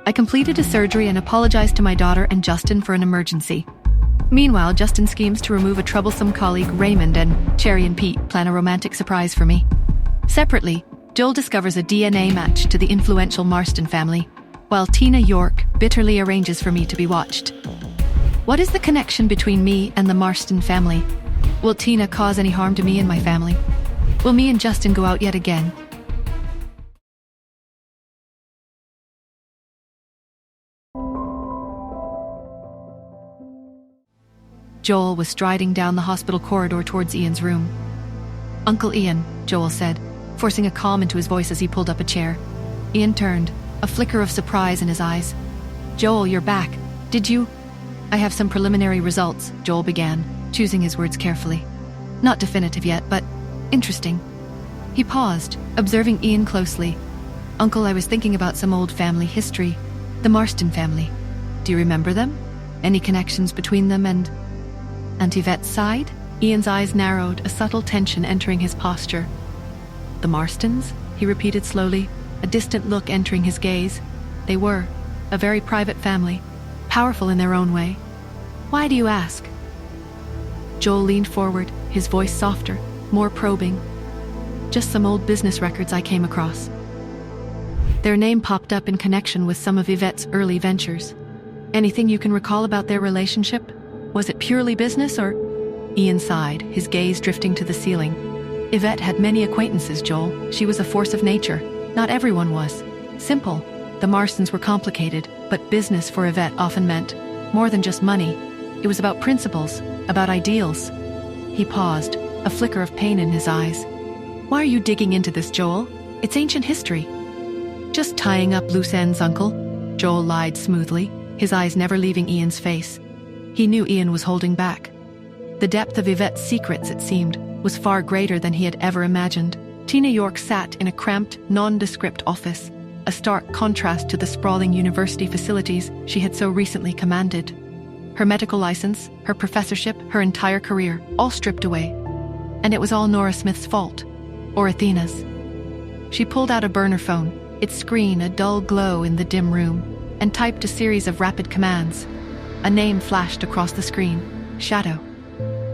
I completed a surgery and apologized to my daughter and Justin for an emergency. Meanwhile, Justin schemes to remove a troublesome colleague, Raymond, and Cherry and Pete plan a romantic surprise for me. Separately, Joel discovers a DNA match to the influential Marsten family, while Tina York bitterly arranges for me to be watched. What is the connection between me and the Marsten family? Will Tina cause any harm to me and my family? Will me and Justin go out yet again? Joel was striding down the hospital corridor towards Ian's room. "Uncle Ian," Joel said, forcing a calm into his voice as he pulled up a chair. Ian turned, a flicker of surprise in his eyes. "Joel, you're back. Did you—" "I have some preliminary results," Joel began, choosing his words carefully. "Not definitive yet, but interesting." He paused, observing Ian closely. "Uncle, I was thinking about some old family history. The Marsten family. Do you remember them? Any connections between them and Yvette's side?" Ian's eyes narrowed, a subtle tension entering his posture. "The Marstens?" he repeated slowly, a distant look entering his gaze. "They were a very private family, powerful in their own way. Why do you ask?" Joel leaned forward, his voice softer, more probing. "Just some old business records I came across. Their name popped up in connection with some of Yvette's early ventures. Anything you can recall about their relationship? Was it purely business or—" Ian sighed, his gaze drifting to the ceiling. "Yvette had many acquaintances, Joel. She was a force of nature. Not everyone was. Simple. The Marstens were complicated, but business for Yvette often meant more than just money. It was about principles, about ideals." He paused, a flicker of pain in his eyes. "Why are you digging into this, Joel? It's ancient history." "Just tying up loose ends, Uncle," Joel lied smoothly, his eyes never leaving Ian's face. He knew Ian was holding back. The depth of Yvette's secrets, it seemed, was far greater than he had ever imagined. Tina York sat in a cramped, nondescript office, a stark contrast to the sprawling university facilities she had so recently commanded. Her medical license, her professorship, her entire career, all stripped away. And it was all Nora Smith's fault, or Athena's. She pulled out a burner phone, its screen a dull glow in the dim room, and typed a series of rapid commands. A name flashed across the screen, Shadow.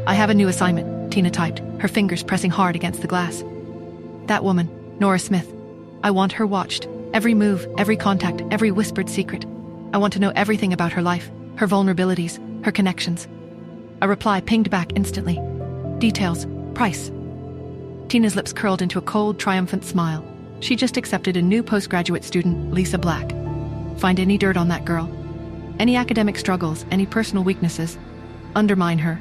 "I have a new assignment," Tina typed, her fingers pressing hard against the glass. "That woman, Nora Smith. I want her watched. Every move, every contact, every whispered secret. I want to know everything about her life, her vulnerabilities, her connections." A reply pinged back instantly. "Details. Price." Tina's lips curled into a cold, triumphant smile. She just accepted a new postgraduate student, Lisa Black. Find any dirt on that girl. Any academic struggles, any personal weaknesses. Undermine her.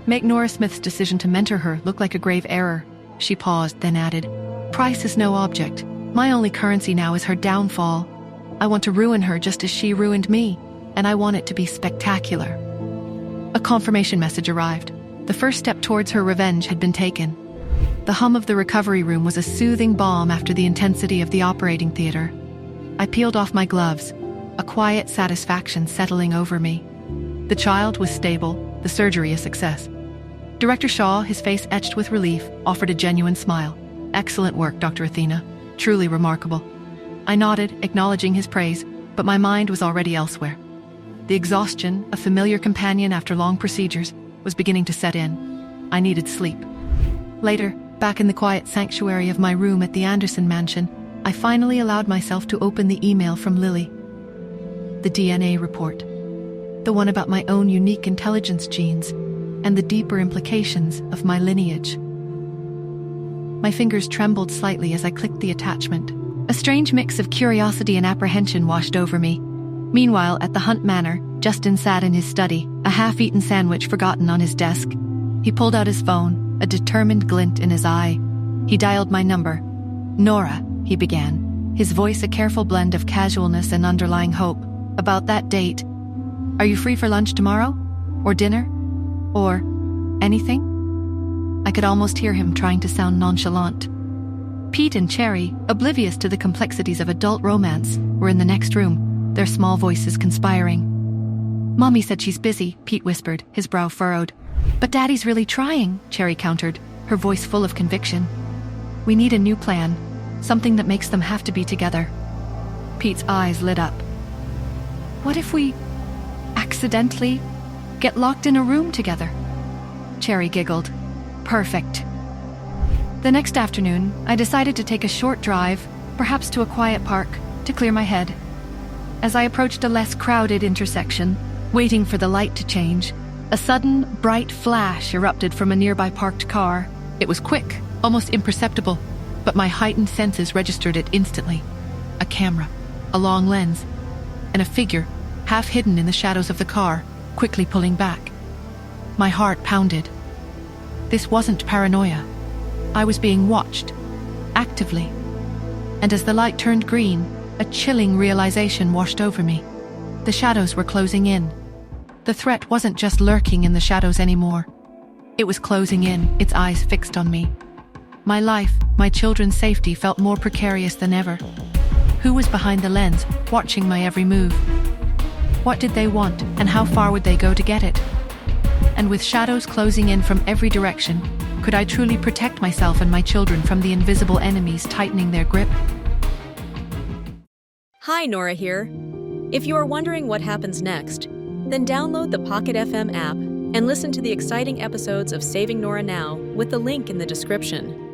Make Nora Smith's decision to mentor her look like a grave error. She paused, then added, "Price is no object. My only currency now is her downfall. I want to ruin her just as she ruined me, and I want it to be spectacular." A confirmation message arrived. The first step towards her revenge had been taken. The hum of the recovery room was a soothing balm after the intensity of the operating theater. I peeled off my gloves, a quiet satisfaction settling over me. The child was stable, the surgery a success. Director Shaw, his face etched with relief, offered a genuine smile. "Excellent work, Dr. Athena. Truly remarkable." I nodded, acknowledging his praise, but my mind was already elsewhere. The exhaustion, a familiar companion after long procedures, was beginning to set in. I needed sleep. Later, back in the quiet sanctuary of my room at the Anderson mansion, I finally allowed myself to open the email from Lily. The DNA report. The one about my own unique intelligence genes and the deeper implications of my lineage. My fingers trembled slightly as I clicked the attachment. A strange mix of curiosity and apprehension washed over me. Meanwhile, at the Hunt Manor, Justin sat in his study, a half-eaten sandwich forgotten on his desk. He pulled out his phone, a determined glint in his eye. He dialed my number. "Nora," he began, his voice a careful blend of casualness and underlying hope. "About that date. Are you free for lunch tomorrow? Or dinner? Or anything?" I could almost hear him trying to sound nonchalant. Pete and Cherry, oblivious to the complexities of adult romance, were in the next room, their small voices conspiring. "Mommy said she's busy," Pete whispered, his brow furrowed. "But Daddy's really trying," Cherry countered, her voice full of conviction. "We need a new plan, something that makes them have to be together." Pete's eyes lit up. What if we accidentally get locked in a room together? Cherry giggled. Perfect. The next afternoon, I decided to take a short drive, perhaps to a quiet park, to clear my head. As I approached a less crowded intersection, waiting for the light to change, a sudden, bright flash erupted from a nearby parked car. It was quick, almost imperceptible, but my heightened senses registered it instantly. A camera, a long lens, and a figure, half hidden in the shadows of the car, quickly pulling back. My heart pounded. This wasn't paranoia. I was being watched, actively. And as the light turned green, a chilling realization washed over me. The shadows were closing in. The threat wasn't just lurking in the shadows anymore. It was closing in, its eyes fixed on me. My life, my children's safety felt more precarious than ever. Who was behind the lens, watching my every move? What did they want, and how far would they go to get it? And with shadows closing in from every direction, could I truly protect myself and my children from the invisible enemies tightening their grip? Hi, Nora here. If you are wondering what happens next, then download the Pocket FM app and listen to the exciting episodes of Saving Nora Now with the link in the description.